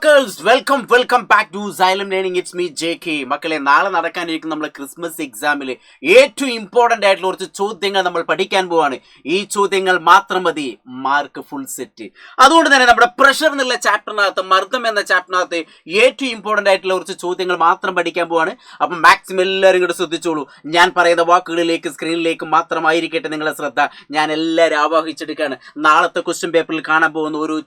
മക്കേഴ്സ് welcome back to Xylem learning. It's me JK. മക്കളെ, നാളെ നടക്കാനിരിക്കുന്ന നമ്മളെ ക്രിസ്മസ് എക്സാമിൽ ഏറ്റവും ഇമ്പോർട്ടൻ്റ് ആയിട്ടുള്ള കുറച്ച് ചോദ്യങ്ങൾ നമ്മൾ പഠിക്കാൻ പോവാണ്. ഈ ചോദ്യങ്ങൾ മാത്രം മതി മാർക്ക് ഫുൾ സെറ്റ്. അതുകൊണ്ട് തന്നെ നമ്മുടെ പ്രഷർ എന്നുള്ള ചാപ്റ്ററിനകത്ത്, മർദ്ദം എന്ന ചാപ്റ്ററിനകത്ത് ഏറ്റവും ഇമ്പോർട്ടൻ്റ് ആയിട്ടുള്ള കുറച്ച് ചോദ്യങ്ങൾ മാത്രം പഠിക്കാൻ പോവാണ്. അപ്പം മാക്സിമം എല്ലാവരും കൂടെ ശ്രദ്ധിച്ചോളൂ. ഞാൻ പറയുന്ന വാക്കുകളിലേക്ക്, സ്ക്രീനിലേക്ക് മാത്രമായിരിക്കട്ടെ നിങ്ങളെ ശ്രദ്ധ. ഞാൻ എല്ലാവരും ആവാഹിച്ചെടുക്കുകയാണ്. നാളത്തെ ക്വസ്റ്റ്യൻ പേപ്പറിൽ കാണാൻ പോകുന്ന ഓരോ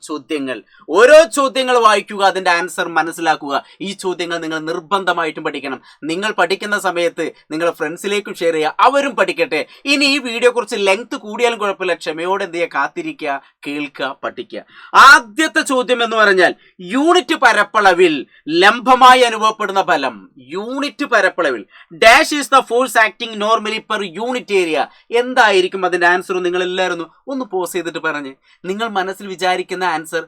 ചോദ്യങ്ങൾ വായിക്കുക, അതിന്റെ ആൻസർ മനസ്സിലാക്കുക. ഈ ചോദ്യങ്ങൾ നിങ്ങൾ നിർബന്ധമായിട്ടും പഠിക്കണം. നിങ്ങൾ പഠിക്കുന്ന സമയത്ത് നിങ്ങൾ ഫ്രണ്ട്സിലേക്കും ഷെയർ ചെയ്യുക, അവരും പഠിക്കട്ടെ. ഇനി ഈ വീഡിയോ കുറിച്ച് ലെങ്ത് കൂടിയാലും കുഴപ്പമില്ല, ക്ഷമയോടെ എന്ത് ചെയ്യുക, കാത്തിരിക്കുക, കേൾക്കുക, പഠിക്കുക. ആദ്യത്തെ ചോദ്യം എന്ന് പറഞ്ഞാൽ, യൂണിറ്റ് പരപ്പളവിൽ ലംബമായി അനുഭവപ്പെടുന്ന ബലം. യൂണിറ്റ് പരപ്പളവിൽ dash is the force acting normally per unit area. എന്തായിരിക്കും അതിന്റെ ആൻസർ? നിങ്ങൾ എല്ലാവരും ഒന്ന് പോസ് ചെയ്തിട്ട് പറഞ്ഞ്. നിങ്ങൾ മനസ്സിൽ വിചാരിക്കുന്ന ആൻസർ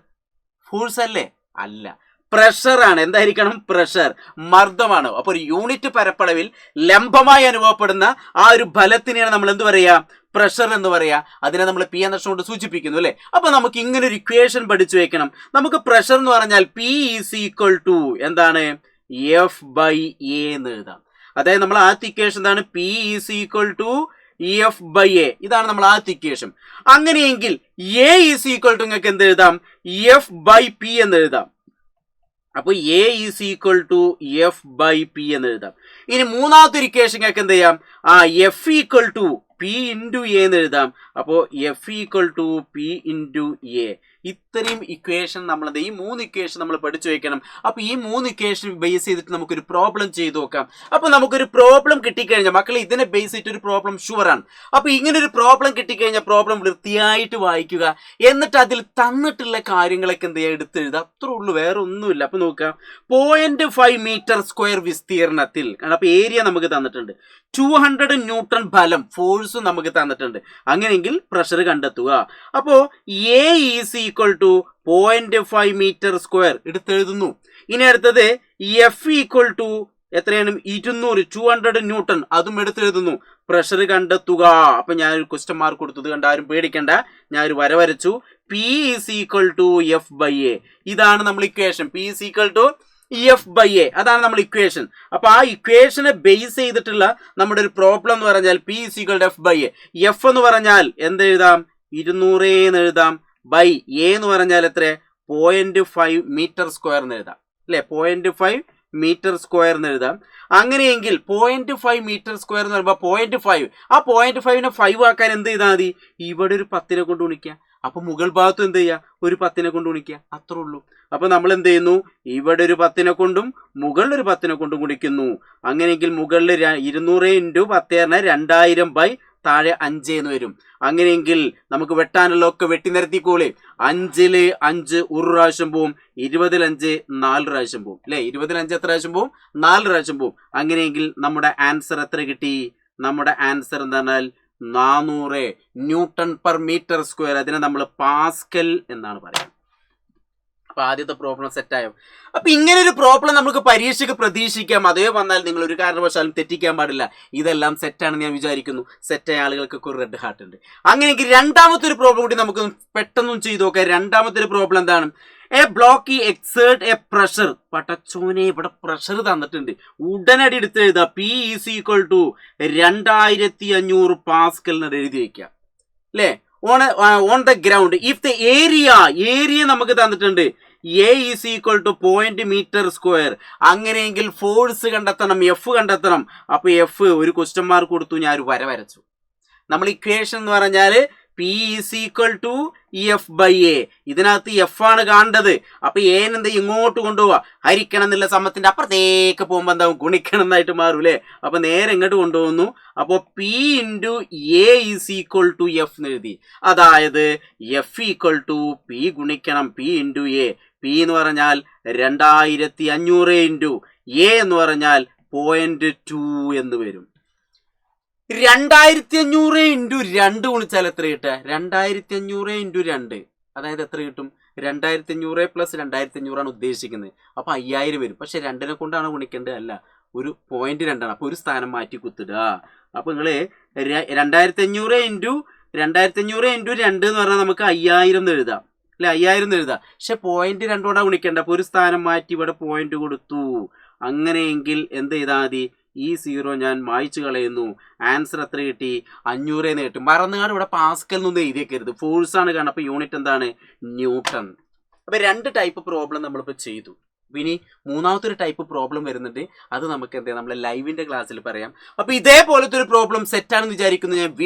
ഫോഴ്സ് അല്ലേ? അല്ല, പ്രഷർ ആണ്. എന്തായിരിക്കണം? പ്രഷർ, മർദ്ദമാണ്. അപ്പോൾ ഒരു യൂണിറ്റ് പരപ്പളവിൽ ലംബമായി അനുഭവപ്പെടുന്ന ആ ഒരു ബലത്തിനെയാണ് നമ്മൾ എന്ത് പറയാ? പ്രഷർ എന്ന് പറയാ. അതിനെ നമ്മൾ പി എന്ന അക്ഷരം കൊണ്ട് സൂചിപ്പിക്കുന്നു അല്ലെ. അപ്പൊ നമുക്ക് ഇങ്ങനെ ഒരു ഇക്വേഷൻ പഠിച്ചു വെക്കണം. നമുക്ക് പ്രഷർ എന്ന് പറഞ്ഞാൽ P ഈസ് ഈക്വൽ ടു എന്താണ്? F/A എന്ന് എഴുതാം. അതായത് നമ്മൾ ആദ്യത്തെ ഇക്വേഷൻ എന്താണ്? P is equal to F/A. ഇതാണ് നമ്മൾ ആദ്യത്തെ ഇക്വേഷൻ. അങ്ങനെയെങ്കിൽ A ഈസ് ഈക്വൽ ടു നിങ്ങൾക്ക് എന്ത് എഴുതാം? F/P എന്ന് എഴുതാം. അപ്പൊ A is equal to F/P എന്ന് എഴുതാം. ഇനി മൂന്നാമത്തെ ഇക്വേഷൻ നിങ്ങൾക്ക് എന്ത് ചെയ്യാം? F equal to P into A എന്ന് എഴുതാം. അപ്പോൾ F equal to P into A. ഇത്രയും ഇക്വേഷൻ നമ്മൾ ഈ മൂന്ന് ഇക്വേഷൻ നമ്മൾ പഠിച്ചു വെക്കണം. അപ്പൊ ഈ മൂന്ന് ഇക്വേഷൻ ബേസ് ചെയ്തിട്ട് നമുക്കൊരു പ്രോബ്ലം ചെയ്ത് നോക്കാം. അപ്പൊ നമുക്കൊരു പ്രോബ്ലം കിട്ടിക്കഴിഞ്ഞാൽ മക്കളെ, ഇതിനെ ബേസ് ചെയ്തിട്ട് ഒരു പ്രോബ്ലം ഷുവറാണ്. അപ്പൊ ഇങ്ങനെ ഒരു പ്രോബ്ലം കിട്ടിക്കഴിഞ്ഞാൽ പ്രോബ്ലം വൃത്തിയായിട്ട് വായിക്കുക, എന്നിട്ട് അതിൽ തന്നിട്ടുള്ള കാര്യങ്ങളൊക്കെ എന്ത് ചെയ്യുക, എടുത്തെഴുതുക. അത്രേ ഉള്ളൂ, വേറെ ഒന്നുമില്ല. അപ്പൊ നോക്കാം, 0.5 മീറ്റർ സ്ക്വയർ വിസ്തീർണത്തിൽ, അപ്പൊ ഏരിയ നമുക്ക് തന്നിട്ടുണ്ട്, 200 ന്യൂട്ടൺ ബലം, ഫോഴ്സ് നമുക്ക് തന്നിട്ടുണ്ട്. അങ്ങനെയെങ്കിൽ പ്രഷർ കണ്ടെത്തുക. അപ്പോ A is equal to 0.5 metre square എടുത്തെഴുതുന്നു. ഇനി അടുത്തത് F ഈക്വൽ ടു എത്രയാണ്? 200 ന്യൂട്ടൺ, അതും എടുത്തെഴുതുന്നു. പ്രഷർ കണ്ടെത്തുക. അപ്പൊ ഞാനൊരു ക്വസ്റ്റ്യൻ മാർക്ക് കൊടുത്തത് കണ്ട, ആരും പേടിക്കണ്ട, ഞാനൊരു വര വരച്ചു. P is equal to F/A. ഇതാണ് നമ്മൾ equation. P is equal to F/A. അതാണ് നമ്മൾ ഇക്വേഷൻ. അപ്പൊ ആ ഇക്വേഷനെ ബേസ് ചെയ്തിട്ടുള്ള നമ്മുടെ ഒരു പ്രോബ്ലം എന്ന് പറഞ്ഞാൽ P is equal to F/A. F എന്ന് പറഞ്ഞാൽ എന്ത് എഴുതാം? 200 എന്ന് എഴുതാം. ബൈ A എന്ന് പറഞ്ഞാൽ എത്ര? 0.5 മീറ്റർ സ്ക്വയർ എന്ന് എഴുതാം അല്ലെ. 0.5 മീറ്റർ സ്ക്വയർ എന്ന് എഴുതാം. അങ്ങനെയെങ്കിൽ 0.5 മീറ്റർ സ്ക്വയർ എന്ന് പറയുമ്പോൾ 0.5, ആ 0.5നെ 5 ആക്കാൻ എന്ത് ചെയ്താൽ മതി? ഇവിടെ ഒരു 10നെ കൊണ്ട് ഗുണിക്കുക. അപ്പൊ മുകൾ ഭാഗത്തും എന്ത് ചെയ്യുക? ഒരു 10നെ കൊണ്ട് ഗുണിക്കുക. അത്രേ ഉള്ളൂ. അപ്പൊ നമ്മൾ എന്ത് ചെയ്യുന്നു? ഇവിടെ ഒരു 10നെ കൊണ്ടും മുകളിൽ ഒരു 10നെ കൊണ്ടും ഗുണിക്കുന്നു. അങ്ങനെയെങ്കിൽ മുകളിൽ 200 ഇൻറ്റു 10 പറഞ്ഞാൽ 2000 ബൈ താഴെ 5 എന്ന് വരും. അങ്ങനെയെങ്കിൽ നമുക്ക് വെട്ടാനുള്ള ഒക്കെ വെട്ടി നിരത്തിക്കോളെ. 5ൽ 5 ഒരു പ്രാവശ്യം പോവും, 20ൽ 5 4 പ്രാവശ്യം പോവും അല്ലെ. 20ൽ 5 എത്ര പ്രാവശ്യം പോവും? 4 പ്രാവശ്യം പോവും. അങ്ങനെയെങ്കിൽ നമ്മുടെ ആൻസർ എത്ര കിട്ടി? നമ്മുടെ ആൻസർ എന്താ പറഞ്ഞാൽ 400 ന്യൂട്ടൺ പെർ മീറ്റർ സ്ക്വയർ. അതിനെ നമ്മൾ പാസ്കൽ എന്നാണ് പറയുന്നത്. അപ്പൊ ആദ്യത്തെ പ്രോബ്ലം സെറ്റായോ? അപ്പൊ ഇങ്ങനെ ഒരു പ്രോബ്ലം നമുക്ക് പരീക്ഷയ്ക്ക് പ്രതീക്ഷിക്കാം. അതേ വന്നാൽ നിങ്ങൾ ഒരു കാരണവശാലും തെറ്റിക്കാൻ പാടില്ല. ഇതെല്ലാം സെറ്റാണെന്ന് ഞാൻ വിചാരിക്കുന്നു. സെറ്റായ ആളുകൾക്കൊക്കെ ഒരു റെഡ് ഹാർട്ട് ഉണ്ട്. അങ്ങനെയെങ്കിൽ രണ്ടാമത്തെ ഒരു പ്രോബ്ലം കൂടി നമുക്ക് പെട്ടെന്നും ചെയ്തു നോക്കാം. രണ്ടാമത്തെ ഒരു പ്രോബ്ലം എന്താണ്? A block exert a pressure. പടച്ചോനെ, ഇവിടെ പ്രഷർ തന്നിട്ടുണ്ട്. ഉടനടി എടുത്ത് എഴുതുക. P is equal to 2500 pascal എന്ന് എഴുതി വെക്കാം അല്ലേ. On the ground if the area നമുക്ക് തന്നിട്ടുണ്ട്. A is equal to 0.5 metre square. അങ്ങനെയെങ്കിൽ ഫോഴ്സ് കണ്ടെത്തണം, F കണ്ടെത്തണം. അപ്പൊ F ഒരു ക്വസ്റ്റ്യൻ മാർക്ക് കൊടുത്തു, ഞാൻ ഒരു വര വരച്ചു. നമ്മൾ ഇക്വേഷൻ എന്ന് പറഞ്ഞാൽ P is equal to F/A. ഇതിനകത്ത് F ആണ് കാണേണ്ടത്. അപ്പൊ A എന്താ ഇങ്ങോട്ട് കൊണ്ടുപോവാ, ഹരിക്കണം എന്നുള്ള സമത്തിന്റെ അപ്പുറത്തേക്ക് പോകുമ്പോ എന്താവും? ഗുണിക്കണം എന്നായിട്ട് മാറും അല്ലെ. അപ്പൊ നേരെ ഇങ്ങോട്ട് കൊണ്ടുപോകുന്നു. അപ്പൊ P into A is equal to F എന്ന് എഴുതി. അതായത് F ഈക്വൽ ടു P ഗുണിക്കണം P ഇൻറ്റു A. P എന്ന് പറഞ്ഞാൽ 2500 ഇൻറ്റു A എന്ന് പറഞ്ഞാൽ 0.2 എന്ന് വരും. 2500 ഇൻറ്റു 2 ഗുണിച്ചാൽ എത്ര കിട്ടുക? 2500 ഇൻറ്റു 2, അതായത് എത്ര കിട്ടും? 2500 പ്ലസ് 2500 ആണ് ഉദ്ദേശിക്കുന്നത്. അപ്പൊ 5000 വരും. പക്ഷെ 2നെ കൊണ്ടാണ് ഗുണിക്കേണ്ടത്, അല്ല, ഒരു 0.2 ആണ്. അപ്പൊ ഒരു സ്ഥാനം മാറ്റി കുത്തിടുക. അപ്പൊ നിങ്ങള് 2500 ഇൻറ്റു 2 എന്ന് പറഞ്ഞാൽ നമുക്ക് 5000 എന്ന് എഴുതാം അല്ലെ 5000 എഴുതാം. പക്ഷെ പോയിന്റ് 2 കൊണ്ടാ ഗുണിക്കേണ്ട. അപ്പൊ ഒരു സ്ഥാനം മാറ്റി ഇവിടെ പോയിന്റ് കൊടുത്തു. അങ്ങനെയെങ്കിൽ എന്ത് ചെയ്താൽ മതി? ഈ 0 ഞാൻ മായ്ച്ചു കളയുന്നു. ആൻസർ എത്ര കിട്ടി? 500 എന്ന് കിട്ടും. മറന്നുകാട് ഇവിടെ പാസ്കൽ എന്നൊന്നും എഴുതിയേക്കരുത്. ഫോഴ്സ് ആണ് കാരണം. അപ്പൊ യൂണിറ്റ് എന്താണ്? ന്യൂട്ടൺ. അപ്പൊ 2 ടൈപ്പ് പ്രോബ്ലം നമ്മളിപ്പോ ചെയ്തു. ഇനി മൂന്നാമത്തെ ഒരു ടൈപ്പ് പ്രോബ്ലം വരുന്നുണ്ട്. അത് നമുക്ക് എന്താ നമ്മളെ ലൈവിന്റെ ക്ലാസ്സിൽ പറയാം. അപ്പൊ ഇതേപോലത്തെ ഒരു പ്രോബ്ലം സെറ്റ് ആണെന്ന് വിചാരിക്കുന്നു.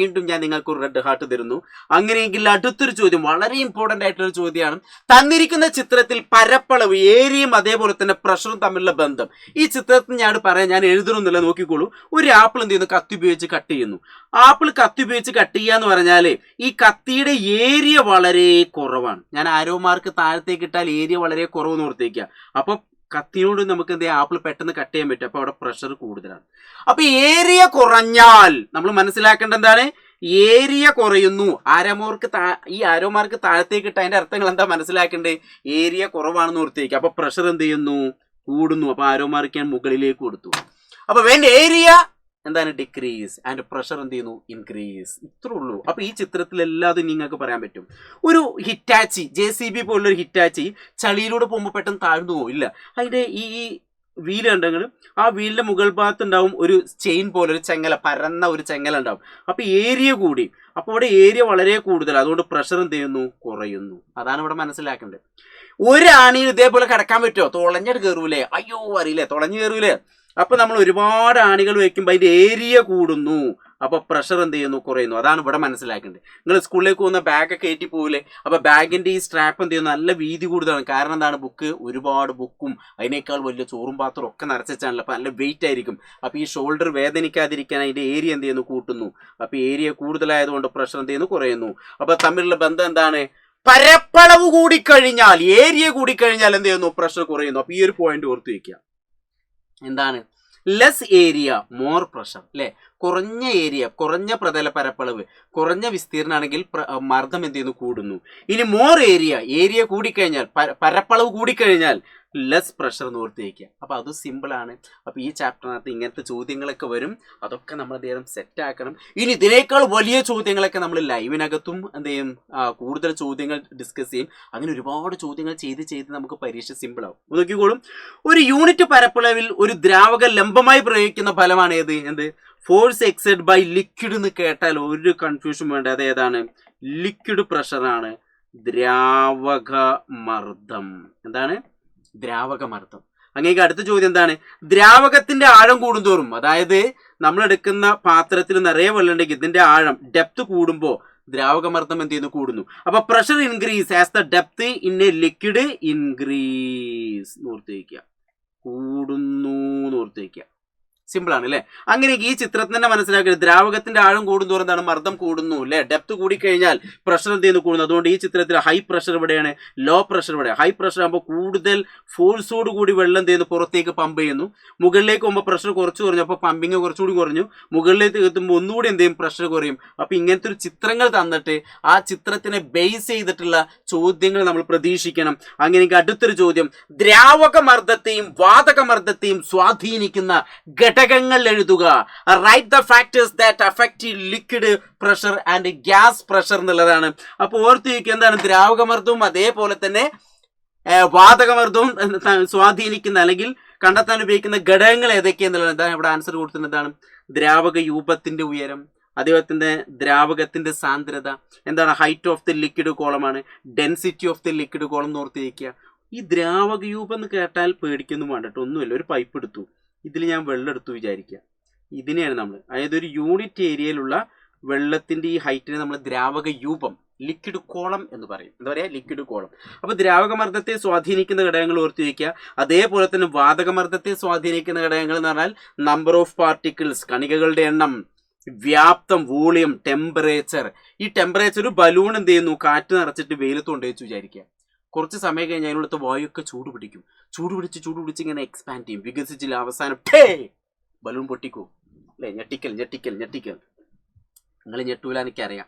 ഞാൻ നിങ്ങൾക്ക് ഒരു റെഡ് ഹാർട്ട് തരുന്നു. അങ്ങനെയെങ്കിൽ അടുത്തൊരു ചോദ്യം വളരെ ഇമ്പോർട്ടന്റ് ആയിട്ടുള്ള ഒരു ചോദ്യമാണ്. തന്നിരിക്കുന്ന ചിത്രത്തിൽ പരപ്പളവ്, ഏരിയയും അതേപോലെ തന്നെ പ്രഷറും തമ്മിലുള്ള ബന്ധം. ഈ ചിത്രത്തിൽ ഞാൻ പറയാം, ഞാൻ എഴുതണമെന്നില്ല, നോക്കിക്കോളൂ. ഒരു ആപ്പിൾ എന്ത് ചെയ്യുന്നു? കത്തി ഉപയോഗിച്ച് കട്ട് ചെയ്യുന്നു. ആപ്പിൾ കത്തി ഉപയോഗിച്ച് കട്ട് ചെയ്യുക എന്ന് പറഞ്ഞാൽ ഈ കത്തിയുടെ ഏരിയ വളരെ കുറവാണ്. ഞാൻ ആരോ മാർക്ക് താഴത്തേക്ക് ഇട്ടാൽ ഏരിയ വളരെ കുറവെന്ന് ഓർത്തേക്കുക. അപ്പൊ കത്തിയോട് നമുക്ക് എന്ത് ചെയ്യാം? ആപ്പിൾ പെട്ടെന്ന് കട്ട് ചെയ്യാൻ പറ്റും. അപ്പൊ അവിടെ പ്രഷർ കൂടുതലാണ്. അപ്പൊ ഏരിയ കുറഞ്ഞാൽ നമ്മൾ മനസ്സിലാക്കേണ്ട എന്താണ്? ഏരിയ കുറയുന്നു. ഈ ആരോമാർക്ക് താഴത്തേക്ക് ഇട്ട അതിന്റെ അർത്ഥങ്ങൾ എന്താ മനസ്സിലാക്കേണ്ടത്? ഏരിയ കുറവാണെന്ന് ഓർത്തേക്കുക. അപ്പൊ പ്രഷർ എന്ത് ചെയ്യുന്നു? കൂടുന്നു. അപ്പൊ ആരോമാർക്ക് ഞാൻ മുകളിലേക്ക് കൊടുത്തു. അപ്പൊ വേണ്ട ഏരിയ എന്താണ്? ഡിക്രീസ്. ആൻഡ് പ്രഷർ എന്ത് ചെയ്യുന്നു? ഇൻക്രീസ്. ഇത്രേ ഉള്ളൂ. അപ്പൊ ഈ ചിത്രത്തിൽ എല്ലാതും നിങ്ങൾക്ക് പറയാൻ പറ്റും. ഒരു ഹിറ്റാച്ചി, JCB പോലുള്ളൊരു ഹിറ്റാച്ചി ചളിയിലൂടെ പോകുമ്പോൾ പെട്ടെന്ന് താഴ്ന്നു പോയില്ല. അതിന്റെ ഈ വീല് കണ്ടെങ്കിൽ ആ വീലിന്റെ മുകൾ ഭാഗത്ത് ഉണ്ടാവും ഒരു ചെയിൻ പോലെ ഒരു ചെങ്ങല, പരന്ന ഒരു ചെങ്ങല ഉണ്ടാവും. അപ്പൊ ഏരിയ കൂടി. അപ്പൊ ഇവിടെ ഏരിയ വളരെ കൂടുതൽ. അതുകൊണ്ട് പ്രഷർ എന്ത് ചെയ്യുന്നു? കുറയുന്നു. അതാണ് ഇവിടെ മനസ്സിലാക്കേണ്ടത്. ഒരു ആണിയിൽ ഇതേപോലെ കിടക്കാൻ പറ്റുമോ? തുളഞ്ഞിട്ട് കയറൂലേ? അയ്യോ അറിയില്ലേ, തുളഞ്ഞു കയറൂലേ? അപ്പൊ നമ്മൾ ഒരുപാട് ആണികൾ വെക്കുമ്പോൾ അതിന്റെ ഏരിയ കൂടുന്നു. അപ്പൊ പ്രഷർ എന്ത് ചെയ്യുന്നു? കുറയുന്നു. അതാണ് ഇവിടെ മനസ്സിലാക്കേണ്ടത്. നിങ്ങൾ സ്കൂളിലേക്ക് പോകുന്ന ബാഗൊക്കെ കയറ്റി പോകില്ലേ? അപ്പൊ ബാഗിന്റെ ഈ സ്ട്രാപ്പ് എന്ത് ചെയ്യുന്നു? നല്ല വീതി കൂടുതലാണ്. കാരണം എന്താണ്? ഒരുപാട് ബുക്കും അതിനേക്കാൾ വലിയ ചോറും പാത്രം ഒക്കെ നിറച്ചാണല്ലോ. അപ്പൊ നല്ല വെയിറ്റ് ആയിരിക്കും. അപ്പൊ ഈ ഷോൾഡർ വേദനിക്കാതിരിക്കാൻ അതിന്റെ ഏരിയ എന്ത് ചെയ്യുന്നു? കൂട്ടുന്നു. അപ്പൊ ഏരിയ കൂടുതലായതുകൊണ്ട് പ്രഷർ എന്ത് ചെയ്യുന്നു? കുറയുന്നു. അപ്പൊ തമ്മിലുള്ള ബന്ധം എന്താണ്? പരപ്പളവ് കൂടിക്കഴിഞ്ഞാൽ, ഏരിയ കൂടിക്കഴിഞ്ഞാൽ എന്ത് ചെയ്യുന്നു? പ്രഷർ കുറയുന്നു. അപ്പൊ ഈ ഒരു പോയിന്റ് ഓർത്ത് വയ്ക്കുക. എന്താണ്? ലെസ് ഏരിയ മോർ പ്രഷർ, അല്ലെ? കുറഞ്ഞ ഏരിയ, കുറഞ്ഞ പ്രതല പരപ്പളവ്, കുറഞ്ഞ വിസ്തീർണമാണെങ്കിൽ മർദ്ദം എന്ത് ചെയ്യുന്നു? കൂടുന്നു. ഇനി മോർ ഏരിയ കൂടിക്കഴിഞ്ഞാൽ, പരപ്പളവ് കൂടിക്കഴിഞ്ഞാൽ ലെസ് പ്രഷർ എന്ന് ഓർത്ത് വയ്ക്കുക. അപ്പൊ അത് സിമ്പിളാണ്. അപ്പൊ ഈ ചാപ്റ്ററിനകത്ത് ഇങ്ങനത്തെ ചോദ്യങ്ങളൊക്കെ വരും. അതൊക്കെ നമ്മൾ എന്ത് ചെയ്യണം? സെറ്റ് ആക്കണം. ഇനി ഇതിനേക്കാൾ വലിയ ചോദ്യങ്ങളൊക്കെ നമ്മൾ ലൈവിനകത്തും എന്ത് ചെയ്യും? കൂടുതൽ ചോദ്യങ്ങൾ ഡിസ്കസ് ചെയ്യും. അങ്ങനെ ഒരുപാട് ചോദ്യങ്ങൾ ചെയ്ത് നമുക്ക് പരീക്ഷ സിമ്പിൾ ആവും. നോക്കിക്കോളും. ഒരു യൂണിറ്റ് പരപ്പളവിൽ ഒരു ദ്രാവക ലംബമായി പ്രയോഗിക്കുന്ന ഫലമാണ് ഏത്? എന്ത്? ഫോഴ്സ് എക്സെർട്ട് ബൈ ലിക്വിഡ് എന്ന് കേട്ടാൽ ഒരു കൺഫ്യൂഷൻ വേണ്ട. അത് ഏതാണ്? ലിക്വിഡ് പ്രഷറാണ്. ദ്രാവക മർദ്ദം. എന്താണ്? ദ്രാവകമർദ്ദം. അങ്ങനെ അടുത്ത ചോദ്യം എന്താണ്? ദ്രാവകത്തിന്റെ ആഴം കൂടുന്തോറും, അതായത് നമ്മൾ എടുക്കുന്ന പാത്രത്തിൽ നിറയെ വെള്ളം ഉണ്ടെങ്കിൽ ഇതിന്റെ ആഴം, ഡെപ്ത് കൂടുമ്പോൾ ദ്രാവകമർദ്ദം എന്ത് ചെയ്യുന്നു? കൂടുന്നു. അപ്പൊ pressure increase as the depth in a liquid increase ഓർത്തേക്കുക. കൂടുന്നു ഓർത്തേക്കുക. സിമ്പിൾ ആണ് അല്ലെ? അങ്ങനെ ഈ ചിത്രത്തിൽ തന്നെ മനസ്സിലാക്കുക. ദ്രാവകത്തിന്റെ ആഴം കൂടുന്തോറും എന്താണ്? മർദ്ദം കൂടുന്നു അല്ലെ? ഡെപ്ത് കൂടിക്കഴിഞ്ഞാൽ പ്രഷർ എന്ത് ചെയ്യുന്നു? കൂടുന്നു. അതുകൊണ്ട് ഈ ചിത്രത്തിൽ ഹൈ പ്രഷർ ഇവിടെയാണ്, ലോ പ്രഷർ ഇവിടെ. ഹൈ പ്രഷർ ആകുമ്പോൾ കൂടുതൽ ഫോഴ്സോട് കൂടി വെള്ളം എന്ത് ചെയ്യുന്നു? പുറത്തേക്ക് പമ്പ് ചെയ്യുന്നു. മുകളിലേക്ക് പോകുമ്പോൾ പ്രഷർ കുറച്ച് കുറഞ്ഞു. അപ്പോൾ പമ്പിങ് കുറച്ചുകൂടി കുറഞ്ഞു. മുകളിലേക്ക് എത്തുമ്പോൾ ഒന്നുകൂടി എന്ത് ചെയ്യും? പ്രഷർ കുറയും. അപ്പൊ ഇങ്ങനത്തെ ഒരു ചിത്രങ്ങൾ തന്നിട്ട് ആ ചിത്രത്തിനെ ബേസ് ചെയ്തിട്ടുള്ള ചോദ്യങ്ങൾ നമ്മൾ പ്രതീക്ഷിക്കണം. അങ്ങനെ അടുത്തൊരു ചോദ്യം, ദ്രാവകമർദ്ദത്തെയും വാതകമർദ്ദത്തെയും സ്വാധീനിക്കുന്ന ഘടകങ്ങൾ എഴുതുക. Write the factors that affect liquid pressure and gas pressure എന്നുള്ളതാണ്. അപ്പോൾ ഓർത്ത് വയ്ക്കുക എന്താണ്? ദ്രാവകമർദ്ദവും അതേപോലെ തന്നെ വാതകമർദ്ദവും സ്വാധീനിക്കുന്ന അല്ലെങ്കിൽ കണ്ടെത്താൻ ഉപയോഗിക്കുന്ന ഘടകങ്ങൾ ഏതൊക്കെയെന്നുള്ളത് എന്താണ് ഇവിടെ ആൻസർ കൊടുത്തിട്ടുള്ളതാണ്. ദ്രാവക രൂപത്തിന്റെ ഉയരം, അതേപോലെ തന്നെ ദ്രാവകത്തിന്റെ സാന്ദ്രത, എന്താണ്? ഹൈറ്റ് ഓഫ് ദി ലിക്വിഡ് കോളമാണ്. Density of the liquid column എന്ന് ഓർത്ത് വയ്ക്കുക. ഈ ദ്രാവക രൂപം എന്ന് കേട്ടാൽ പേടിക്കൊന്നും വേണ്ടട്ടോ, ഒന്നുമില്ല. ഒരു പൈപ്പ് എടുത്തു, ഇതിൽ ഞാൻ വെള്ളം എടുത്തു വിചാരിക്കുക. ഇതിനെയാണ് നമ്മൾ, അതായത് ഒരു യൂണിറ്റ് ഏരിയയിലുള്ള വെള്ളത്തിന്റെ ഈ ഹൈറ്റിനെ നമ്മൾ ദ്രാവക രൂപം, ലിക്വിഡ് കോളം എന്ന് പറയും. എന്താ പറയുക? Liquid column. അപ്പൊ ദ്രാവകമർദ്ദത്തെ സ്വാധീനിക്കുന്ന ഘടകങ്ങൾ ഓർത്ത് വയ്ക്കുക. അതേപോലെ തന്നെ വാതകമർദ്ദത്തെ സ്വാധീനിക്കുന്ന ഘടകങ്ങൾ എന്ന് പറഞ്ഞാൽ നമ്പർ ഓഫ് പാർട്ടിക്കിൾസ്, കണികകളുടെ എണ്ണം, വ്യാപ്തം, വോളിയം, ടെമ്പറേച്ചർ. ഈ ടെമ്പറേച്ചർ, ഒരു ബലൂൺ എന്ത് ചെയ്യുന്നു? കാറ്റ് നിറച്ചിട്ട് വെയിലത്ത് കൊണ്ടുവച്ച് വിചാരിക്കുക. കുറച്ച് സമയം കഴിഞ്ഞ് അതിനുള്ളത്തെ വായുവൊക്കെ ചൂട് പിടിക്കും. ചൂട് പിടിച്ച് ഇങ്ങനെ എക്സ്പാൻഡ് ചെയ്യും, വികസിച്ചില്ല. അവസാനം ബലൂൺ പൊട്ടിക്കൂ അല്ലെ? ഞെട്ടിക്കൽ. നിങ്ങൾ ഞെട്ടൂല, എനിക്കറിയാം.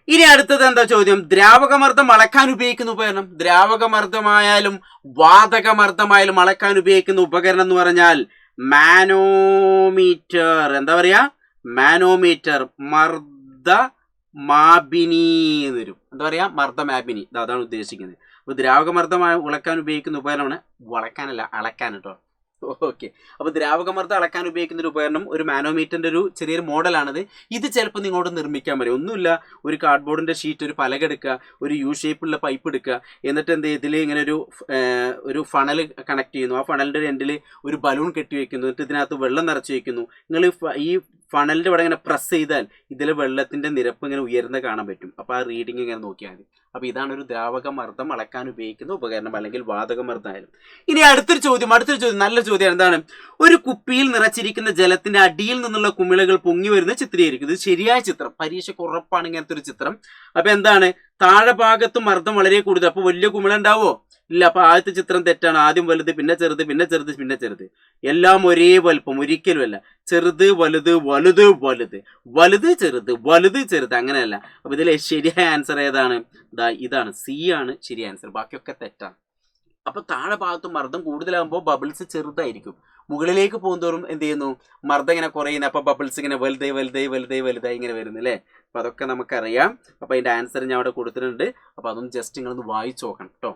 ഇനി അടുത്തത് എന്താ ചോദ്യം? ദ്രാവകമർദ്ദം അളക്കാൻ ഉപയോഗിക്കുന്ന ഉപകരണം. ദ്രാവകമർദ്ദമായാലും വാതകമർദ്ദമായാലും അളക്കാൻ ഉപയോഗിക്കുന്ന ഉപകരണം എന്ന് പറഞ്ഞാൽ മാനോമീറ്റർ. എന്താ പറയാ? മാനോമീറ്റർ. മാബിനി എന്ന് വരും. എന്താ പറയുക, മർദ്ദമാബിനി. അതാണ് ഉദ്ദേശിക്കുന്നത്. അപ്പോൾ ദ്രാവകമർദ്ദമായി ഉളക്കാൻ ഉപയോഗിക്കുന്ന ഉപകരണമാണ്, വളക്കാനല്ല അളക്കാൻ കേട്ടോ. ഓക്കെ. അപ്പോൾ ദ്രാവകമർദ്ദം അളക്കാൻ ഉപയോഗിക്കുന്ന ഒരു ഉപകരണം ഒരു മാനോമീറ്ററിൻ്റെ ഒരു ചെറിയൊരു മോഡലാണിത്. ഇത് ചിലപ്പോൾ നിങ്ങളോട് നിർമ്മിക്കാൻ പറയും. ഒന്നുമില്ല, ഒരു കാർഡ്ബോർഡിൻ്റെ ഷീറ്റ്, ഒരു പലക എടുക്കുക, ഒരു യു ഷേപ്പുള്ള പൈപ്പ് എടുക്കുക, എന്നിട്ട് എന്ത് ഇതിൽ ഇങ്ങനെ ഒരു ഫണൽ കണക്ട് ചെയ്യുന്നു. ആ ഫണലിൻ്റെ ഒരു എൻഡിൽ ഒരു ബലൂൺ കെട്ടി വയ്ക്കുന്നു. എന്നിട്ട് ഇതിനകത്ത് വെള്ളം നിറച്ച് വയ്ക്കുന്നു. നിങ്ങൾ ഈ ഫണലിൻ്റെ ഇവിടെ ഇങ്ങനെ പ്രസ് ചെയ്താൽ ഇതിലെ വെള്ളത്തിൻ്റെ നിരപ്പ് ഇങ്ങനെ ഉയർന്ന് കാണാൻ പറ്റും. അപ്പോൾ ആ റീഡിങ് ഇങ്ങനെ നോക്കിയാൽ മതി. അപ്പോൾ ഇതാണ് ഒരു ദ്രാവകമർദ്ദം അളക്കാൻ ഉപയോഗിക്കുന്ന ഉപകരണം, അല്ലെങ്കിൽ വാതകമർദ്ദമായാലും. ഇനി അടുത്തൊരു ചോദ്യം, നല്ല ചോദ്യം. എന്താണ്? ഒരു കുപ്പിയിൽ നിറച്ചിരിക്കുന്ന ജലത്തിന്റെ അടിയിൽ നിന്നുള്ള കുമിളകൾ പൊങ്ങി വരുന്ന ചിത്രീകരിക്കും. ഇത് ശരിയായ ചിത്രം, പരീക്ഷയ്ക്ക് ഉറപ്പാണ് ഇങ്ങനത്തെ ഒരു ചിത്രം. അപ്പൊ എന്താണ്? താഴെ ഭാഗത്ത് മർദ്ദം വളരെ കൂടുതൽ, അപ്പൊ വലിയ കുമിള ഉണ്ടാവോ? ഇല്ല. അപ്പൊ ആദ്യത്തെ ചിത്രം തെറ്റാണ്. ആദ്യം വലുത്, പിന്നെ ചെറുത്, പിന്നെ ചെറുത്, പിന്നെ ചെറുത്. എല്ലാം ഒരേ വലുപ്പം, ഒരിക്കലും അല്ല. ചെറുത് വലുത്, വലുത് വലുത്, വലുത് ചെറുത്, വലുത് ചെറുത്, അങ്ങനെയല്ല. അപ്പൊ ഇതിലെ ശരിയായ ആൻസർ ഏതാണ്? ഇതാണ്, സി ആണ് ശരിയായ ആൻസർ. ബാക്കിയൊക്കെ തെറ്റാണ്. അപ്പൊ താഴെ ഭാഗത്ത് മർദ്ദം കൂടുതലാകുമ്പോൾ ബബിൾസ് ചെറുതായിരിക്കും. മുകളിലേക്ക് പോകുന്തോറും എന്ത് ചെയ്യുന്നു? മർദ്ദം ഇങ്ങനെ കുറയുന്നത്. അപ്പൊ ബബിൾസ് ഇങ്ങനെ വലുതായി വലുതായി വലുതായി വലുതായി ഇങ്ങനെ വരുന്നു അല്ലേ? അപ്പൊ അതൊക്കെ നമുക്കറിയാം. അപ്പൊ അതിന്റെ ആൻസർ ഞാൻ അവിടെ കൊടുത്തിട്ടുണ്ട്. അപ്പൊ അതൊന്നും ജസ്റ്റ് നിങ്ങളൊന്ന് വായിച്ചു നോക്കണം കേട്ടോ.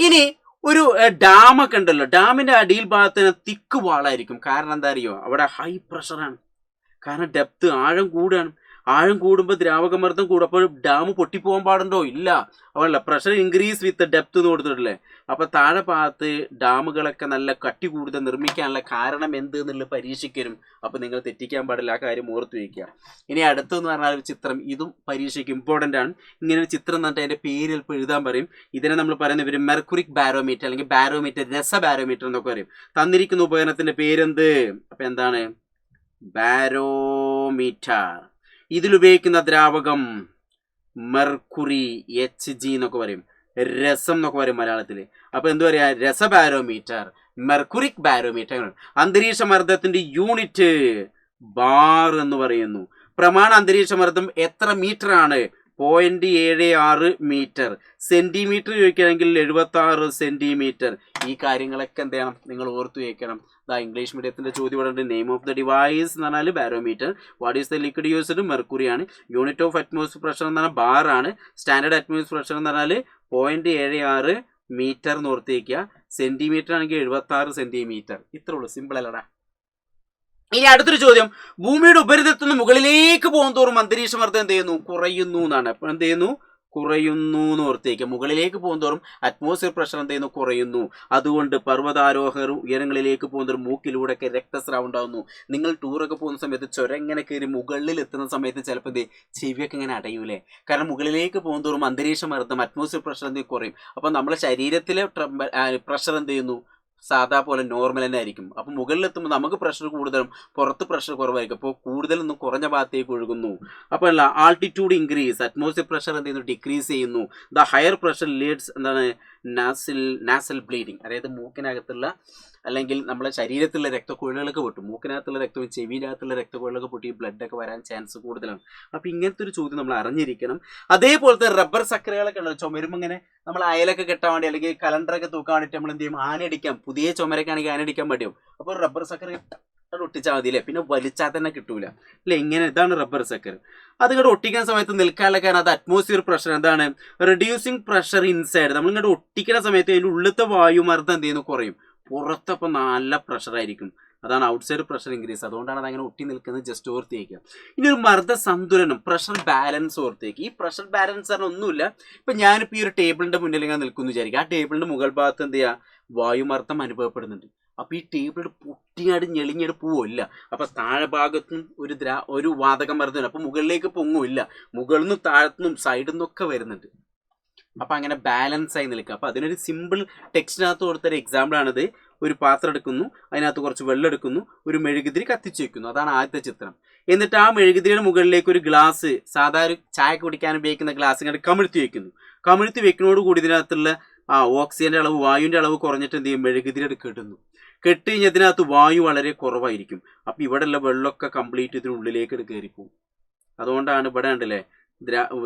ഇനി ഒരു ഡാമൊക്കെ ഉണ്ടല്ലോ, ഡാമിന്റെ അടിയിൽ ഭാഗത്തിന് തിക്ക് വാളായിരിക്കും. കാരണം എന്താ അറിയോ? അവിടെ ഹൈ പ്രഷറാണ്. കാരണം ഡെപ്ത്, ആഴം കൂടുകയാണ്. ആഴം കൂടുമ്പോൾ ദ്രാവകമർദ്ദം കൂടും. അപ്പോൾ ഡാം പൊട്ടിപ്പോകാൻ പാടുണ്ടോ? ഇല്ല. അവല്ല, പ്രഷർ ഇൻക്രീസ് വിത്ത് ഡെപ്ത് എന്ന് കൊടുത്തിട്ടില്ലേ? അപ്പോൾ താഴെ ഭാഗത്ത് ഡാമുകളൊക്കെ നല്ല കട്ടി കൂടുതൽ നിർമ്മിക്കാനുള്ള കാരണം എന്ത് എന്നുള്ളത് പരീക്ഷിക്കരും. അപ്പോൾ നിങ്ങൾ തെറ്റിക്കാൻ പാടില്ല, ആ കാര്യം ഓർത്ത് വയ്ക്കുക. ഇനി അടുത്തെന്ന് പറഞ്ഞാൽ ഒരു ചിത്രം, ഇതും പരീക്ഷയ്ക്ക് ഇമ്പോർട്ടൻ്റ് ആണ്. ഇങ്ങനെ ഒരു ചിത്രം എന്നിട്ട് അതിൻ്റെ പേര് ചിലപ്പോൾ എഴുതാൻ പറയും. ഇതിനെ നമ്മൾ പറയുന്ന ഒരു മെർക്കുറിക് ബാരോമീറ്റർ, അല്ലെങ്കിൽ ബാരോമീറ്റർ, രസ ബാരോമീറ്റർ എന്നൊക്കെ പറയും. തന്നിരിക്കുന്ന ഉപകരണത്തിൻ്റെ പേരെന്ത്? അപ്പം എന്താണ്? ബാരോമീറ്റർ. ഇതിലുപയോഗിക്കുന്ന ദ്രാവകം മെർക്കുറി, HG എന്നൊക്കെ പറയും. രസം എന്നൊക്കെ പറയും മലയാളത്തിൽ. അപ്പൊ എന്തു പറയാ? രസ ബാരോമീറ്റർ, മെർക്കുറിക് ബാരോമീറ്റർ. അന്തരീക്ഷ മർദ്ദത്തിന്റെ യൂണിറ്റ് ബാർ എന്ന് പറയുന്നു. പ്രമാണ അന്തരീക്ഷ മർദ്ദം എത്ര മീറ്റർ ആണ്? 0.76 മീറ്റർ. സെന്റിമീറ്റർ ചോദിക്കുകയാണെങ്കിൽ 76 സെന്റിമീറ്റർ. ഈ കാര്യങ്ങളൊക്കെ എന്ത് ചെയ്യണം? നിങ്ങൾ ഓർത്തു വയ്ക്കണം. ഇംഗ്ലീഷ് മീഡിയത്തിന്റെ ചോദ്യം ഇവിടെ ഉണ്ട്. നെയിം ഓഫ് ദ ഡിവൈസ് എന്ന് പറഞ്ഞാൽ barometer. What is the liquid used? Mercury ആണ്. യൂണിറ്റ് ഓഫ് അറ്റ്മോസ്ഫിയർ പ്രഷർ എന്ന് പറഞ്ഞാൽ ബാർ ആണ്. സ്റ്റാൻഡേർഡ് അറ്റ്മോസ്ഫിയർ പ്രഷർ എന്ന് പറഞ്ഞാൽ 0.76 മീറ്റർ എന്ന് ഓർത്തേക്കുക. സെന്റിമീറ്റർ ആണെങ്കിൽ 76 സെന്റിമീറ്റർ. ഇത്രേ ഉള്ളൂ, സിമ്പിൾ അല്ലടാ. ഇനി അടുത്തൊരു ചോദ്യം, ഭൂമിയുടെ ഉപരിതലത്തിൽ നിന്ന് മുകളിലേക്ക് പോകുന്തോറും അന്തരീക്ഷ മർദ്ദം എന്ത് ചെയ്യുന്നു? കുറയുന്നു എന്നാണ്. അപ്പോൾ എന്ത് ചെയ്യുന്നു? കുറയുന്നു എന്ന് ഓർത്തേക്ക്. മുകളിലേക്ക് പോകുന്തോറും അറ്റ്മോസ്ഫിയർ പ്രഷർ എന്ത് ചെയ്യുന്നു? കുറയുന്നു. അതുകൊണ്ട് പർവ്വതാരോഹകർ ഉയരങ്ങളിലേക്ക് പോകുന്നതോറും മൂക്കിലൂടെയൊക്കെ രക്തസ്രാവം ഉണ്ടാകുന്നു. നിങ്ങൾ ടൂറൊക്കെ പോകുന്ന സമയത്ത് ചുരം ഇങ്ങനെ കയറി മുകളിൽ എത്തുന്ന സമയത്ത് ചിലപ്പോൾ ഇത് ചെവിയൊക്കെ ഇങ്ങനെ അടയൂലേ? കാരണം മുകളിലേക്ക് പോകുന്തോറും അന്തരീക്ഷ മർദ്ദം, അറ്റ്മോസ്ഫിയർ പ്രഷർ എന്ത് കുറയും. അപ്പം നമ്മുടെ ശരീരത്തിലെ പ്രഷർ എന്ത് ചെയ്യുന്നു? സാധാ പോലെ നോർമൽ തന്നെ ആയിരിക്കും. അപ്പം മുകളിലെത്തുമ്പോൾ നമുക്ക് പ്രഷർ കൂടുതലും പുറത്ത് പ്രഷർ കുറവായിരിക്കും. അപ്പോൾ കൂടുതലൊന്നും കുറഞ്ഞ ഭാഗത്തേക്ക് ഒഴുകുന്നു. അപ്പോൾ അല്ല, ആൾട്ടിറ്റ്യൂഡ് ഇൻക്രീസ്, അറ്റ്മോസ്ഫിയർ പ്രഷർ എന്ത് ചെയ്യുന്നു? ഡിക്രീസ് ചെയ്യുന്നു. ദ ഹയർ പ്രഷർ ലീഡ്സ് എന്താണ്? നാസൽ ബ്ലീഡിങ്, അതായത് മൂക്കിനകത്തുള്ള അല്ലെങ്കിൽ നമ്മുടെ ശരീരത്തിലുള്ള രക്തക്കുഴലുകളൊക്കെ പൊട്ടും. മൂക്കിനകത്തുള്ള രക്തവും ചെവിയിനകത്തുള്ള രക്തക്കുഴലൊക്കെ പൊട്ടി ബ്ലഡൊക്കെ വരാൻ ചാൻസ് കൂടുതലാണ്. അപ്പോൾ ഇങ്ങനത്തെ ഒരു ചോദ്യം നമ്മൾ അറിഞ്ഞിരിക്കണം. അതേപോലത്തെ റബ്ബർ സക്കരകളൊക്കെ ഉണ്ടല്ലോ, ചുമരുമ്പോൾ ഇങ്ങനെ നമ്മൾ അയലൊക്കെ കെട്ടാൻ വേണ്ടി അല്ലെങ്കിൽ കലണ്ടറൊക്കെ തൂക്കാൻ വേണ്ടിയിട്ട് നമ്മൾ എന്ത് ചെയ്യും? ആനയടിക്കാം. പുതിയ ചുമരൊക്കെ ആണെങ്കിൽ ആനയടിക്കാൻ പറ്റും. അപ്പോൾ റബ്ബർ സക്കര ഒട്ടിച്ചാൽ മതി അല്ലേ? പിന്നെ വലിച്ചാൽ തന്നെ കിട്ടൂല അല്ലേ? ഇങ്ങനെ ഇതാണ് റബ്ബർ സക്കർ. അതിങ്ങോട്ട് ഒട്ടിക്കുന്ന സമയത്ത് നിൽക്കാനുള്ള കാരണം അത് അറ്റ്മോസ്ഫിയർ പ്രഷർ എന്താണ്? Reducing pressure inside. നമ്മളിങ്ങോട്ട് ഒട്ടിക്കുന്ന സമയത്ത് അതിൻ്റെ ഉള്ളിലത്തെ വായുമർദ്ദം എന്ത് ചെയ്യുന്നു? കുറയും. പുറത്തപ്പോൾ നല്ല പ്രഷറായിരിക്കും. അതാണ് ഔട്ട്സൈഡ് പ്രഷർ ഇൻക്രീസ്. അതുകൊണ്ടാണ് അതങ്ങനെ ഒട്ടി നിൽക്കുന്നത്. ജസ്റ്റ് ഓർത്തേക്കുക. ഇനി ഒരു മർദ്ദ സന്തുലനം, പ്രഷർ ബാലൻസ് ഓർത്തേക്ക്. ഈ പ്രഷർ ബാലൻസ് പറഞ്ഞാൽ ഒന്നുമില്ല. ഇപ്പം ഞാനിപ്പോൾ ഈ ഒരു ടേബിളിൻ്റെ മുന്നിൽ ഇങ്ങനെ നിൽക്കുന്നു വിചാരിക്കുക. ആ ടേബിളിൻ്റെ മുകൾ ഭാഗത്ത് എന്ത് ചെയ്യുക? വായുമർദ്ദം അനുഭവപ്പെടുന്നുണ്ട്. അപ്പോൾ ഈ ടേബിൾ പൊട്ടിയാട് ഞെളിഞ്ഞാട് പോവില്ല. അപ്പോൾ താഴെ ഭാഗത്തും ഒരു വാതകമർദ്ദം. അപ്പോൾ മുകളിലേക്ക് പൊങ്ങുമില്ല. മുകളിൽ നിന്നും താഴത്തുനിന്നും സൈഡിൽ നിന്നൊക്കെ വരുന്നുണ്ട്. അപ്പോൾ അങ്ങനെ ബാലൻസ് ആയി നിൽക്കുക. അപ്പോൾ അതിനൊരു സിമ്പിൾ ടെക്സ്റ്റിനകത്ത് കൊടുത്തൊരു എക്സാമ്പിളാണിത്. ഒരു പാത്രം എടുക്കുന്നു, അതിനകത്ത് കുറച്ച് വെള്ളം എടുക്കുന്നു, ഒരു മെഴുകുതിരി കത്തിച്ചു വെക്കുന്നു. അതാണ് ആദ്യത്തെ ചിത്രം. എന്നിട്ട് ആ മെഴുകുതിരിയുടെ മുകളിലേക്ക് ഒരു ഗ്ലാസ്, സാധാരണ ചായ കുടിക്കാൻ ഉപയോഗിക്കുന്ന ഗ്ലാസ് ഇങ്ങനെ കമിഴ്ത്തി വെക്കുന്നു. കമിഴ്ത്തി വെക്കുന്നതോടുകൂടി ഇതിനകത്തുള്ള ഓക്സിജന്റെ അളവ്, വായുവിൻ്റെ അളവ് കുറഞ്ഞിട്ട് എന്ത് ചെയ്യും? മെഴുകുതിരി കെട്ടുന്നു. കെട്ട് കഴിഞ്ഞാൽ ഇതിനകത്ത് വായു വളരെ കുറവായിരിക്കും. അപ്പോൾ ഇവിടെയുള്ള വെള്ളമൊക്കെ കംപ്ലീറ്റ് ഇതിനുള്ളിലേക്ക് കയറിപ്പോവും. അതുകൊണ്ടാണ് ഇവിടെ ഉണ്ടല്ലേ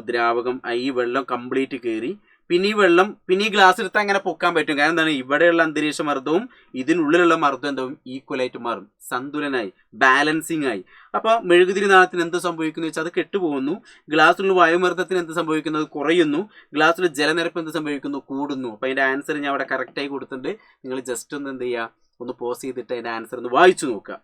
ദ്രാവകം, ഈ വെള്ളം കംപ്ലീറ്റ് കയറി പിന്നെ ഈ വെള്ളം പിന്നെ ഈ ഗ്ലാസ് എടുത്താൽ അങ്ങനെ പൊക്കാൻ പറ്റും. കാരണം എന്താണ്, ഇവിടെയുള്ള അന്തരീക്ഷ മർദ്ദവും ഇതിനുള്ളിലുള്ള മർദ്ദം എന്താവും ഈക്വലായിട്ട് മാറും, സന്തുലനായി, ബാലൻസിങ് ആയി. അപ്പോൾ മെഴുകുതിരി നാളത്തിന് എന്ത് സംഭവിക്കുന്നു വെച്ചാൽ അത് കെട്ടുപോകുന്നു. ഗ്ലാസ്സിലുള്ള വായുമർദ്ദത്തിന് എന്ത് സംഭവിക്കുന്നത്, കുറയുന്നു. ഗ്ലാസ്സിൽ ജലനിരപ്പ് എന്ത് സംഭവിക്കുന്നു, കൂടുന്നു. അപ്പോൾ അതിൻ്റെ ആൻസർ ഞാൻ അവിടെ കറക്റ്റായി കൊടുത്തിട്ടുണ്ട്. നിങ്ങൾ ജസ്റ്റ് ഒന്ന് എന്ത് ചെയ്യുക, ഒന്ന് പോസ് ചെയ്തിട്ട് അതിൻ്റെ ആൻസർ ഒന്ന് വായിച്ചു നോക്കുക.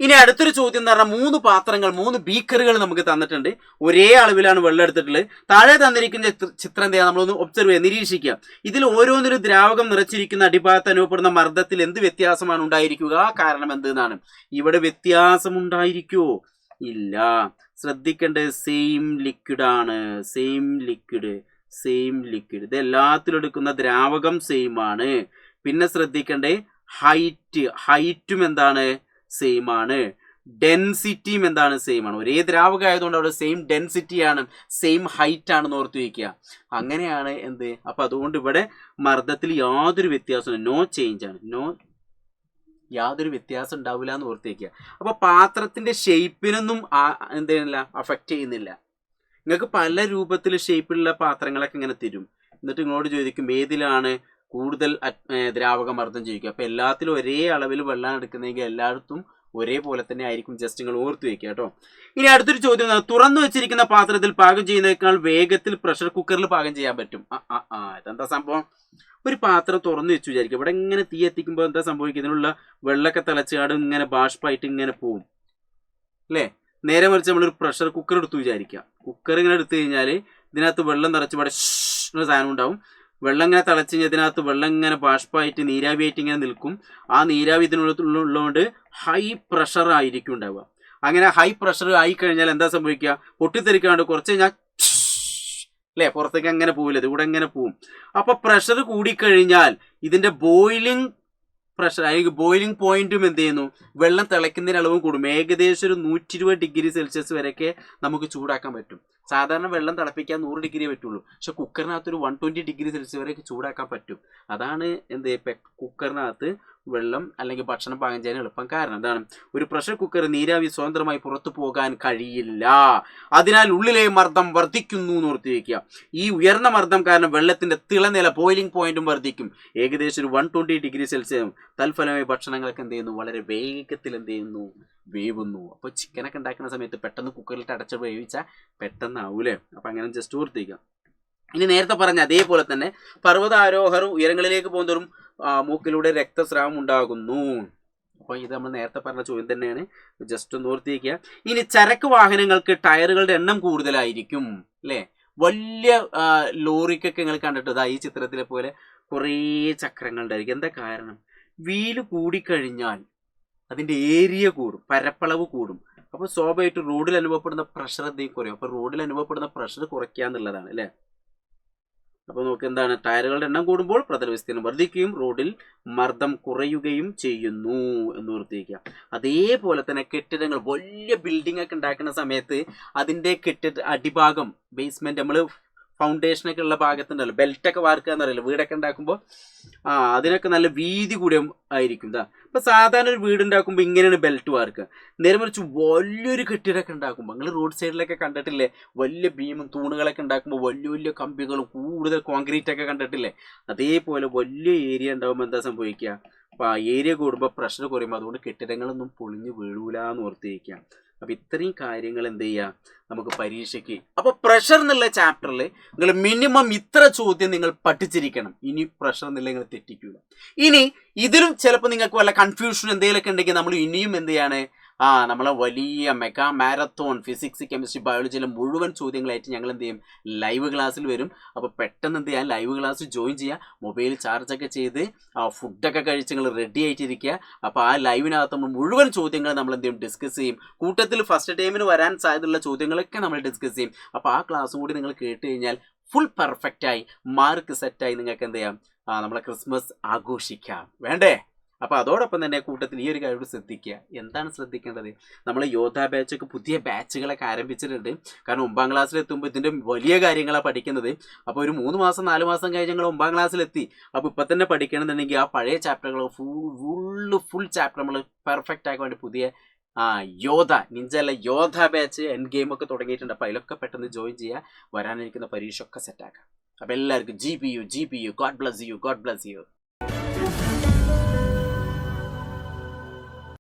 ഇനി അടുത്തൊരു ചോദ്യം എന്ന് പറഞ്ഞാൽ 3 പാത്രങ്ങൾ 3 ബീക്കറുകൾ നമുക്ക് തന്നിട്ടുണ്ട്. ഒരേ അളവിലാണ് വെള്ളം എടുത്തിട്ടുള്ളത്. താഴെ തന്നിരിക്കുന്ന ചിത്രം എന്ത് ചെയ്യുക, നമ്മളൊന്ന് ഒബ്സർവ് ചെയ്യുക, നിരീക്ഷിക്കുക. ഇതിൽ ഓരോന്നിനും ദ്രാവകം നിറച്ചിരിക്കുന്ന അടിഭാഗത്ത് അനുഭവപ്പെടുന്ന മർദ്ദത്തിൽ എന്ത് വ്യത്യാസമാണ് ഉണ്ടായിരിക്കുക, കാരണം എന്തെന്നാണ്. ഇവിടെ വ്യത്യാസം ഉണ്ടായിരിക്കുമോ? ഇല്ല. ശ്രദ്ധിക്കേണ്ടത് സെയിം ലിക്വിഡ് ആണ്. Same liquid. ഇത് എല്ലാത്തിലും എടുക്കുന്ന ദ്രാവകം സെയിം ആണ്. പിന്നെ ശ്രദ്ധിക്കേണ്ടേ ഹൈറ്റും എന്താണ്, സെയിം ആണ്. ഡെൻസിറ്റിയും എന്താണ്, സെയിം ആണ്. ഒരേ ദ്രാവകം ആയതുകൊണ്ട് അവിടെ സെയിം ഡെൻസിറ്റിയാണ്, സെയിം ഹൈറ്റ് ആണെന്ന് ഓർത്ത് വയ്ക്കുക. അങ്ങനെയാണ് എന്ത്. അപ്പൊ അതുകൊണ്ട് ഇവിടെ മർദ്ദത്തിൽ യാതൊരു വ്യത്യാസവും, നോ ചേഞ്ച് ആണ്. യാതൊരു വ്യത്യാസം ഉണ്ടാവില്ല എന്ന് ഓർത്ത് വയ്ക്കുക. അപ്പൊ പാത്രത്തിന്റെ ഷേപ്പിനൊന്നും എന്ത് ചെയ്യുന്നില്ല, അഫക്റ്റ് ചെയ്യുന്നില്ല. നിങ്ങൾക്ക് പല രൂപത്തിൽ ഷേപ്പിലുള്ള പാത്രങ്ങളൊക്കെ ഇങ്ങനെ തരും. എന്നിട്ട് നിങ്ങളോട് ചോദിക്കും ഏതിലാണ് കൂടുതൽ ദ്രാവക മർദ്ദം ചോദിക്കുക. അപ്പോൾ എല്ലാത്തിലും ഒരേ അളവിൽ വെള്ളം എടുക്കുന്നതെങ്കിൽ എല്ലായിടത്തും ഒരേപോലെ തന്നെ ആയിരിക്കും. ജസ്റ്റ് നിങ്ങൾ ഓർത്ത് വയ്ക്കുക കേട്ടോ. ഇനി അടുത്തൊരു ചോദ്യം, തുറന്നു വെച്ചിരിക്കുന്ന പാത്രത്തിൽ പാകം ചെയ്യുന്നതിനേക്കാൾ വേഗത്തിൽ പ്രഷർ കുക്കറിൽ പാകം ചെയ്യാൻ പറ്റും. ഇതെന്താ സംഭവം? ഒരു പാത്രം തുറന്നു വെച്ച് വിചാരിക്കുക, ഇവിടെ ഇങ്ങനെ തീ എത്തിക്കുമ്പോൾ എന്താ സംഭവിക്കുക, ഇതിനുള്ള വെള്ളമൊക്കെ തിളച്ചാട് ഇങ്ങനെ ബാഷ്പായിട്ട് ഇങ്ങനെ പോവും അല്ലേ. നേരെ മറിച്ച് നമ്മളൊരു പ്രഷർ കുക്കർ എടുത്തു വിചാരിക്കുക. കുക്കർ ഇങ്ങനെ എടുത്തു കഴിഞ്ഞാൽ ഇതിനകത്ത് വെള്ളം നിറച്ച് ഇവിടെ ഒരു സാധനം ഉണ്ടാവും. വെള്ളം ഇങ്ങനെ തിളച്ച് കഴിഞ്ഞാൽ ഇതിനകത്ത് വെള്ളം ഇങ്ങനെ ബാഷ്പായിട്ട് നീരാവിയായിട്ട് ഇങ്ങനെ നിൽക്കും. ആ നീരാവി ഇതിനുള്ളതുകൊണ്ട് ഹൈ പ്രഷർ ആയിരിക്കും ഉണ്ടാവുക. അങ്ങനെ ഹൈ പ്രഷർ ആയി കഴിഞ്ഞാൽ എന്താ സംഭവിക്കുക, പൊട്ടിത്തെറിക്കാണ്ട് കുറച്ച് കഴിഞ്ഞാൽ അല്ലേ പുറത്തേക്ക് അങ്ങനെ പോവില്ല, ഇത് കൂടെ ഇങ്ങനെ പോവും. അപ്പൊ പ്രഷർ കൂടിക്കഴിഞ്ഞാൽ ഇതിന്റെ ബോയിലിംഗ് പ്രഷർ അല്ലെങ്കിൽ ബോയിലിംഗ് പോയിന്റും എന്ത് ചെയ്യുന്നു, വെള്ളം തിളയ്ക്കുന്നതിന് അളവും കൂടും. ഏകദേശം ഒരു 120 ഡിഗ്രി സെൽഷ്യസ് വരെയൊക്കെ നമുക്ക് ചൂടാക്കാൻ പറ്റും. സാധാരണ വെള്ളം തിളപ്പിക്കാൻ 100 ഡിഗ്രി പറ്റുള്ളൂ. പക്ഷെ കുക്കറിനകത്തൊരു 120 ഡിഗ്രി സെൽഷ്യസ് വരെയൊക്കെ ചൂടാക്കാൻ പറ്റും. അതാണ് എന്ത് കുക്കറിനകത്ത് വെള്ളം അല്ലെങ്കിൽ ഭക്ഷണം പാകം ചെയ്യാൻ എളുപ്പം. കാരണം എന്താണ്, ഒരു പ്രഷർ കുക്കർ നീരാവി സ്വതന്ത്രമായി പുറത്തു പോകാൻ കഴിയില്ല. അതിനാൽ ഉള്ളിലെ മർദ്ദം വർദ്ധിക്കുന്നു എന്ന് ഓർത്ത് വയ്ക്കുക. ഈ ഉയർന്ന മർദ്ദം കാരണം വെള്ളത്തിന്റെ തിളനില ബോയിലിംഗ് പോയിന്റും വർദ്ധിക്കും. ഏകദേശം ഒരു 120 ഡിഗ്രി സെൽഷ്യസും. തൽഫലമായി ഭക്ഷണങ്ങളൊക്കെ എന്ത് ചെയ്യുന്നു, വളരെ വേഗത്തിൽ എന്ത് ചെയ്യുന്നു, വേവുന്നു. അപ്പോൾ ചിക്കനൊക്കെ ഉണ്ടാക്കുന്ന സമയത്ത് പെട്ടെന്ന് കുക്കറിലിട്ട് അടച്ച് വേവിച്ചാൽ പെട്ടെന്നാവൂലേ. അപ്പം അങ്ങനെ ജസ്റ്റ് ഓർത്തിരിക്കുക. ഇനി നേരത്തെ പറഞ്ഞ അതേപോലെ തന്നെ പർവ്വതാരോഹർ ഉയരങ്ങളിലേക്ക് പോകുന്നതും മൂക്കിലൂടെ രക്തസ്രാവം ഉണ്ടാകുന്നു. അപ്പോൾ ഇത് നമ്മൾ നേരത്തെ പറഞ്ഞ ചോദ്യം തന്നെയാണ്, ജസ്റ്റ് ഒന്ന് ഓർത്തിരിക്കുക. ഇനി ചരക്ക് വാഹനങ്ങൾക്ക് ടയറുകളുടെ എണ്ണം കൂടുതലായിരിക്കും അല്ലേ. വലിയ ലോറിക്കൊക്കെ നിങ്ങൾ കണ്ടിട്ട് ഈ ചിത്രത്തിലെ പോലെ കുറേ ചക്രങ്ങൾ ഉണ്ടായിരിക്കും. എന്താ കാരണം? വീല് കൂടിക്കഴിഞ്ഞാൽ അതിൻ്റെ ഏരിയ കൂടും, പരപ്പളവ് കൂടും. അപ്പോൾ സ്വാഭാവികമായിട്ട് റോഡിൽ അനുഭവപ്പെടുന്ന പ്രഷർ എന്തെങ്കിലും കുറയും. അപ്പോൾ റോഡിൽ അനുഭവപ്പെടുന്ന പ്രഷർ കുറയ്ക്കുക എന്നുള്ളതാണ് അല്ലേ. അപ്പോൾ നമുക്ക് എന്താണ്, ടയറുകളുടെ എണ്ണം കൂടുമ്പോൾ പ്രതല വിസ്തീർണം വർദ്ധിക്കുകയും റോഡിൽ മർദ്ദം കുറയുകയും ചെയ്യുന്നു എന്ന് ഓർത്തിരിക്കുക. അതേപോലെ തന്നെ കെട്ടിടങ്ങൾ, വലിയ ബിൽഡിംഗ് ഒക്കെ ഉണ്ടാക്കുന്ന സമയത്ത് അതിൻ്റെ അടിഭാഗം ബേസ്മെന്റ് നമ്മൾ ഫൗണ്ടേഷനൊക്കെ ഉള്ള ഭാഗത്തുണ്ടല്ലോ, ബെൽറ്റൊക്കെ വാർക്കുക എന്നറിയില്ല, വീടൊക്കെ ഉണ്ടാക്കുമ്പോൾ അതിനൊക്കെ നല്ല വീതി കൂടിയ ആയിരിക്കും. ഇപ്പം സാധാരണ ഒരു വീട് ഉണ്ടാക്കുമ്പോൾ ഇങ്ങനെയാണ് ബെൽറ്റ് വാർക്കുക. നേരെ മറിച്ച് വലിയൊരു കെട്ടിടമൊക്കെ ഉണ്ടാക്കുമ്പോൾ നിങ്ങൾ റോഡ് സൈഡിലൊക്കെ കണ്ടിട്ടില്ലേ, വലിയ ബീമും തൂണുകളൊക്കെ ഉണ്ടാക്കുമ്പോൾ വലിയ വലിയ കമ്പികളും കൂടുതൽ കോൺക്രീറ്റ് ഒക്കെ കണ്ടിട്ടില്ലേ. അതേപോലെ വലിയ ഏരിയ ഉണ്ടാകുമ്പോൾ എന്താ സംഭവിക്കുക, അപ്പോൾ ആ ഏരിയ കൂടുമ്പോൾ പ്രഷർ കുറയുമ്പോൾ അതുകൊണ്ട് കെട്ടിടങ്ങളൊന്നും പൊളിഞ്ഞ് വീഴൂല എന്ന് ഓർത്തിരിക്കുക. അപ്പം ഇത്രയും കാര്യങ്ങൾ എന്ത് ചെയ്യുക നമുക്ക് പരീക്ഷയ്ക്ക്. അപ്പോൾ പ്രഷർ എന്നുള്ള ചാപ്റ്ററിൽ നിങ്ങൾ മിനിമം ഇത്ര ചോദ്യം നിങ്ങൾ പഠിച്ചിരിക്കണം. ഇനി പ്രഷർ എന്നുള്ള നിങ്ങൾ തെറ്റിക്കൂല. ഇനി ഇതിലും ചിലപ്പോൾ നിങ്ങൾക്ക് വല്ല കൺഫ്യൂഷൻ എന്തെങ്കിലുമൊക്കെ ഉണ്ടെങ്കിൽ നമ്മൾ ഇനിയും എന്ത് ചെയ്യാണ്, നമ്മളെ വലിയ മെഗാ മാരത്തോൺ ഫിസിക്സ് കെമിസ്ട്രി ബയോളജിയിലെ മുഴുവൻ ചോദ്യങ്ങളായിട്ട് ഞങ്ങൾ എന്ത് ചെയ്യും, ലൈവ് ക്ലാസ്സിൽ വരും. അപ്പോൾ പെട്ടെന്ന് എന്ത് ചെയ്യാൻ, ലൈവ് ക്ലാസ് ജോയിൻ ചെയ്യുക, മൊബൈൽ ചാർജൊക്കെ ചെയ്ത് ഫുഡൊക്കെ കഴിച്ച് നിങ്ങൾ റെഡി ആയിട്ടിരിക്കുക. അപ്പോൾ ആ ലൈവിനകത്ത് നമ്മൾ മുഴുവൻ ചോദ്യങ്ങൾ നമ്മൾ എന്ത് ചെയ്യും, ഡിസ്കസ് ചെയ്യും. കൂട്ടത്തിൽ ഫസ്റ്റ് ടൈമിന് വരാൻ സാധ്യതയുള്ള ചോദ്യങ്ങളൊക്കെ നമ്മൾ ഡിസ്കസ് ചെയ്യും. അപ്പോൾ ആ ക്ലാസ്സും കൂടി നിങ്ങൾ കേട്ട് കഴിഞ്ഞാൽ ഫുൾ പെർഫെക്റ്റായി മാർക്ക് സെറ്റായി നിങ്ങൾക്ക് എന്ത് ചെയ്യാം, നമ്മളെ ക്രിസ്മസ് ആഘോഷിക്കാം വേണ്ടേ. അപ്പോൾ അതോടൊപ്പം തന്നെ കൂട്ടത്തിൽ ഈ ഒരു കാര്യം ശ്രദ്ധിക്കുക. എന്താണ് ശ്രദ്ധിക്കേണ്ടത്, നമ്മൾ യോധ ബാച്ചൊക്കെ പുതിയ ബാച്ചുകളൊക്കെ ആരംഭിച്ചിട്ടുണ്ട്. കാരണം 9ാം ക്ലാസ്സിലെത്തുമ്പോൾ ഇതിൻ്റെ വലിയ കാര്യങ്ങളാണ് പഠിക്കുന്നത്. അപ്പോൾ ഒരു 3 മാസം 4 മാസം കഴിഞ്ഞ് ഞങ്ങൾ 9ാം ക്ലാസ്സിലെത്തി. അപ്പോൾ ഇപ്പം തന്നെ പഠിക്കണമെന്നുണ്ടെങ്കിൽ ആ പഴയ ചാപ്റ്ററുകൾ ഫുൾ ചാപ്റ്റർ നമ്മൾ പെർഫെക്റ്റ് ആക്കാൻ വേണ്ടി പുതിയ യോധ ബാച്ച് എൻഡ് ഗെയിം ഒക്കെ തുടങ്ങിയിട്ടുണ്ട്. അപ്പോൾ അതിലൊക്കെ പെട്ടെന്ന് ജോയിൻ ചെയ്യുക, വരാനിരിക്കുന്ന പരീക്ഷ ഒക്കെ സെറ്റാക്കാം. അപ്പോൾ എല്ലാവർക്കും GPU, GPU, God bless you.